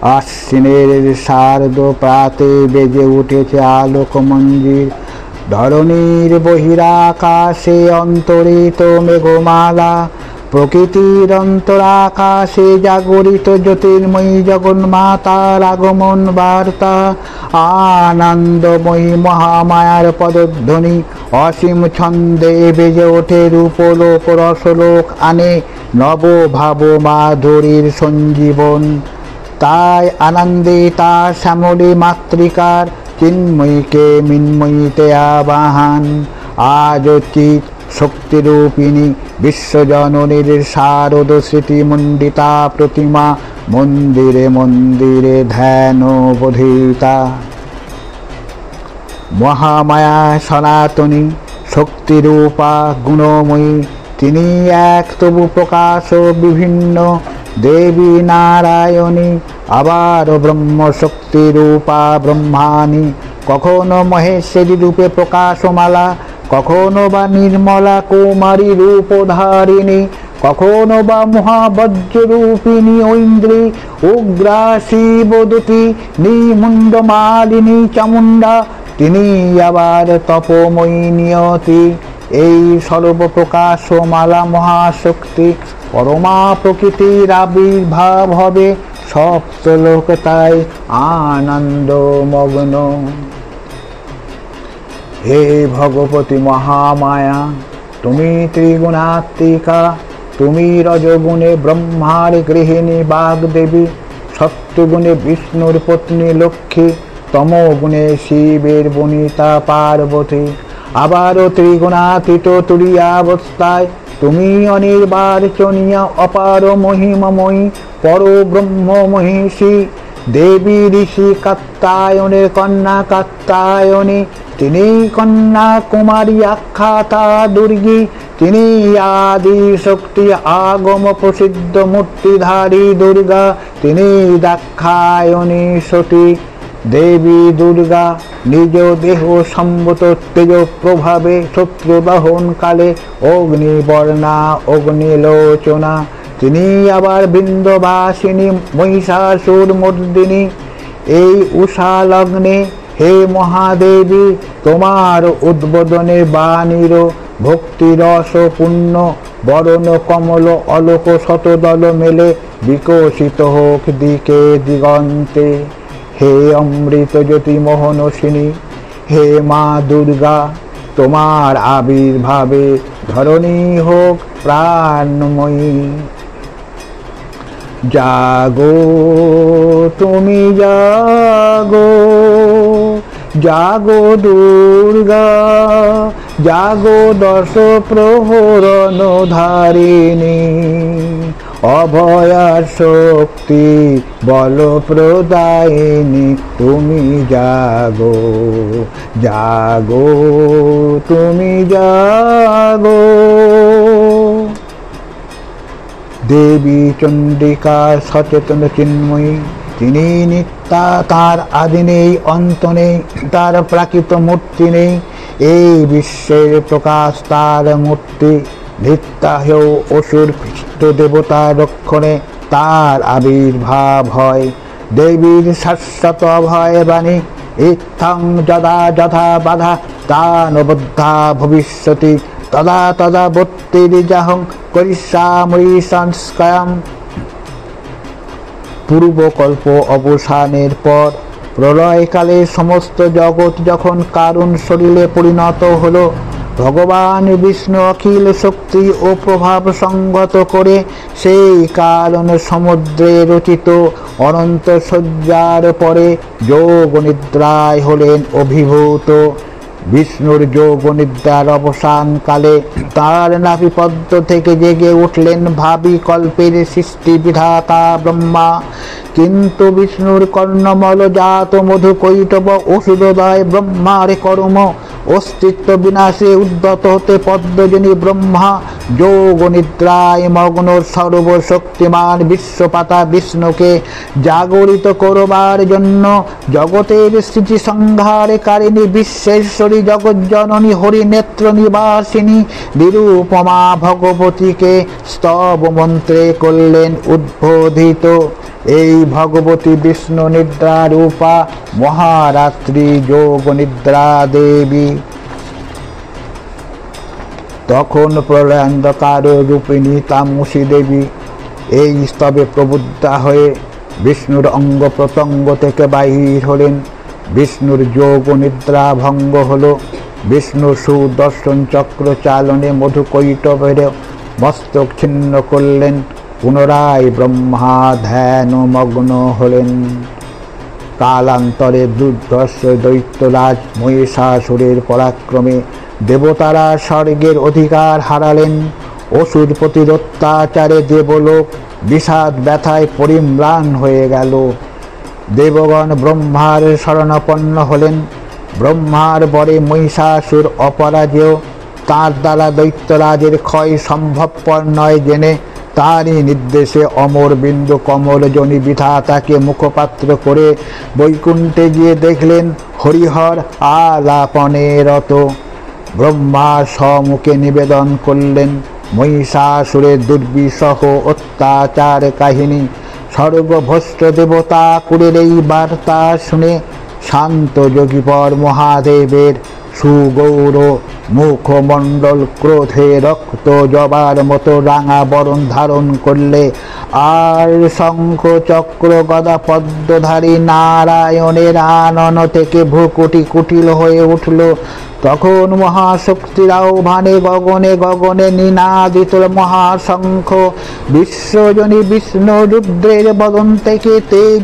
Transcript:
আশ্বিনের শারদ প্রাতে বেজে উঠেছে আলোক মঞ্জির। ধরণীর বহিরাকাশে অন্তরিত মেঘমালা, প্রকৃতির অন্তরাকাশে জাগরিত জ্যোতির্ময়ী জগন্মাতার আগমন বার্তা। আনন্দময়ী মহামায়ার পদধ্বনি অসীম ছন্দে বেজে ওঠে, রূপলোক রসলোক আনে নব ভাব মাধুরীর সঞ্জীবন। তাই আনন্দে তার শ্যামলী মাতৃকার চিন্ময়ীকে মিন্ময়ীতে আবাহন। আজ চিৎ শক্তিরূপিণী বিশ্বজননীর শারদ স্মৃতিমণ্ডিতা প্রতিমা মন্দিরে মন্দিরে ধ্যান বোধিতা। মহামায়া সনাতনী শক্তিরূপা গুণময়ী, তিনি এক তবু প্রকাশ বিভিন্ন দেবী নারায়ণী, আবার ব্রহ্মশক্তি রূপা ব্রহ্মাণী। কখনো মহেশ্বরী রূপে প্রকাশমালা, কখনো বা নির্মলা কুমারী রূপধারিণী, কখনো বা মহাবজ্ররূপিণী ঐন্দ্রী, উগ্রা শিবদূতী নিমুণ্ডমালিনী চামুণ্ডা। তিনি আবার তপময়ী নিয়তি। এই সর্বপ্রকাশমালা মহাশক্তি পরমা প্রকৃতির আবির্ভাব হবে, সপ্তলোক তাই আনন্দমগ্ন। হে ভগবতী মহামায়া, তুমি ত্রিগুণাত্মিকা। তুমি রজগুণে ব্রহ্মার গৃহিণী বাগদেবী, সত্যগুণে বিষ্ণুর পত্নী লক্ষ্মী, তমগুণে শিবের বনিতা পার্বতী। আবারও ত্রিগুণাতীত তুরীয়াবস্থায় তুমি অনির্বাচনীয় অপার মহিমময়ী পরব্রহ্ম মহিষী, দেবী ঋষি কাত্যায়নের কন্যা কাত্যায়নী। তিনি কন্যা কুমারী আখ্যাতা দুর্গী, তিনি আদি শক্তি আগম প্রসিদ্ধ মূর্তিধারী দুর্গা। তিনি দাক্ষায়ণী সতী দেবী দুর্গা। নিজ দেহ সম্ভূত তেজ প্রভাবে শত্রু দহন কালে অগ্নিবর্ণা অগ্নিলোচনা। তিনি আবার বৃন্দবাসিনী মহিষাসুর মর্দিনী। এই উষা লগ্নে হে মহাদেবী, তোমার উদ্বোধনে বাণীর ভক্তিরস পূর্ণ বরণ কমল অলোক শতদল মেলে বিকশিত হোক দিকে দিগন্তে। হে অমৃত জ্যোতি মোহনসিনী, হে মা দুর্গা, তোমার আবির্ভাবে ধরণী হোক প্রাণময়ী। জাগো তুমি জাগো, জাগো দুর্গা, জাগো দশ প্রহরণ ধারিণী। অভয়ার শক্তি বল প্রদায়িনী, তুমি জাগো, জাগো তুমি জাগো। দেবী চণ্ডিকা সচেতন চিন্ময়ী, তিনি নিত্যা, তার আদি নেই অন্ত নেই, তার প্রাকৃত মূর্তি নেই। এই বিশ্বের প্রকাশ তার মূর্তি, নিত্যা হেও অসুর খ্রিস্ট দেবতা রক্ষণে তার আবির্ভাব হয়। দেবীর শাশ্বত অভয় বাণী, ইত্থং যদা যথা বাধা তানবদ্ধা ভবিষ্যতি, তদা তদা বত্তিরিজাহং করিষ্যামি সংস্কারম। পূর্বকল্প অবসানের পর প্রলয়কালে সমস্ত জগৎ যখন কারণ শরীরে পরিণত হল, ভগবান বিষ্ণু অখিল শক্তি ও প্রভাব সংগত করে সেই কারণ সমুদ্রে রচিত অনন্ত শয্যার পরে যোগ নিদ্রায় হলেন অভিভূত। বিষ্ণুর যোগ নিদ্রার অবসানকালে তার নাভিপদ্ম থেকে জেগে উঠলেন ভাবী কল্পের সৃষ্টি বিধাতা ব্রহ্মা। কিন্তু বিষ্ণুর কর্ণমল জাত মধু কৈটব ওষুধোদয় ব্রহ্মার কর্ম অস্তিত্ব বিনাশে উদ্যত হতে পদ্মজনী ব্রহ্মা যোগ নিদ্রায় মগ্ন সর্বশক্তিমান বিশ্বপাতা বিষ্ণুকে জাগরিত করবার জন্য জগতের স্থিতি সংহারকারিণী বিশ্বেশ্বরী জগজ্জননী হরিনেত্র নিবাসিনী নিরুপমা ভগবতীকে স্তব মন্ত্রে করলেন উদ্বোধিত। এই ভগবতী বিষ্ণু নিদ্রা রূপা মহারাত্রি যোগ নিদ্রা দেবী। তখন প্রলয়ান্ধকার রূপিণী তামসী দেবী এই স্তবে প্রবুদ্ধা হয়ে বিষ্ণুর অঙ্গ প্রত্যঙ্গ থেকে বাহির হলেন। বিষ্ণুর যোগ নিদ্রা ভঙ্গ হল। বিষ্ণু সুদর্শন চক্র চালনে মধুকৈটবের মস্তক ছিন্ন করলেন। পুনরায় ব্রহ্মা ধ্যান মগ্ন হলেন। কালান্তরে দুর্ধর্ষ দৈত্যরাজ মহিষাসুরের পরাক্রমে দেবতারা স্বর্গের অধিকার হারালেন। অসুরপতির অত্যাচারে দেবলোক বিষাদ ব্যথায় পরিম্লান হয়ে গেল। দেবগণ ব্রহ্মার শরণাপন্ন হলেন। ব্রহ্মার বরে মহিষাসুর অপরাজেয়। তাঁর দ্বারা দৈত্যরাজের ক্ষয় সম্ভবপর নয় জেনে তারই নির্দেশে অমর বিন্দু কমলজনী বিধাতাকে মুখপাত্র করে বৈকুণ্ঠে গিয়ে দেখলেন হরিহর আলাপনে রত। ব্রহ্মা সম্মুখে নিবেদন করলেন মহিষাসুরের দুর্বিষহ অত্যাচার কাহিনী। স্বর্গভ্রষ্ট দেবতা কুলের এই বার্তা শুনে শান্ত যোগীবর মহাদেবের সুগৌর মুখমণ্ডল ক্রোধে রক্ত জবার মতো রাঙা বরণ ধারণ করলে। আর শঙ্খ চক্র গদা পদ্মধারী নারায়ণের আনন থেকে ভ্রুকুটি কুটিল হয়ে উঠল। তখন মহাশক্তির আহ্বানে গগনে গগনে নিনাদিত মহাশঙ্খ। বিশ্বজনী বিষ্ণু রুদ্রের বদন থেকে তেজ